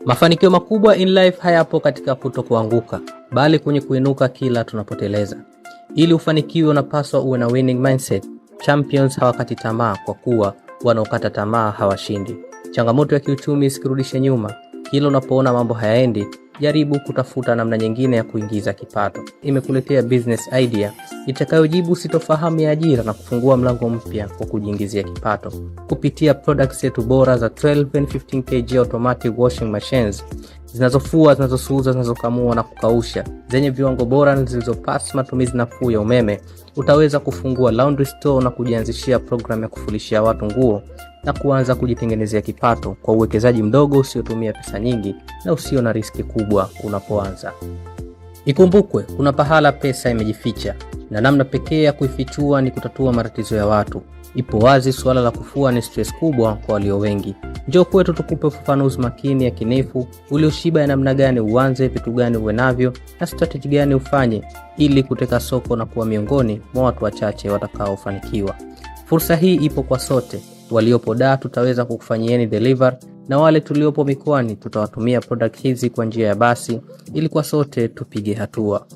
Mafanikio makubwa in life hayapo katika kutokuanguka, bali kwenye kuinuka kila tunapoteleza. Ili ufanikiwe unapaswa uwe na winning mindset. Champions hawakati tamaa kwa kuwa wanaokata tamaa hawashindi. Changamoto ya kiuchumi isikurudishe nyuma. Kila unapoona mambo hayaendi, jaribu kutafuta namna nyingine ya kuingiza kipato. Imekuletea business idea itakayojibu sitofahamu ya ajira na kufungua mlango mpya kwa kujiingizia kipato. Kupitia products yetu bora za 12 and 15 kg automatic washing machines, zinazofua, zinazosuuza, zinazokamua na kukausha, zenye viwango bora na zilizopasi matumizi nafuu ya umeme, utaweza kufungua laundry store na kujianzishia program ya kufulishia watu nguo na kuanza kujitengenezea kipato kwa uwekezaji mdogo usiotumia pesa nyingi na usio na riski kubwa unapoanza. Ikumbukwe, kuna pahala pesa imejificha na namna pekee ya kuifichua ni kutatua matatizo ya watu. Ipo wazi suala la kufua ni stress kubwa kwa walio wengi. Njoo kwetu tukupe ufafanuzi makini ya kinefu ulioshiba ya namna gani uanze, vitu gani uwe navyo na strategy gani ufanye ili kuteka soko na kuwa miongoni mwa watu wachache watakaofanikiwa. Fursa hii ipo kwa sote. Waliopo Dar tutaweza kukufanyieni deliver, na wale tuliopo mikoani tutawatumia product hizi kwa njia ya basi ili kwa sote tupige hatua.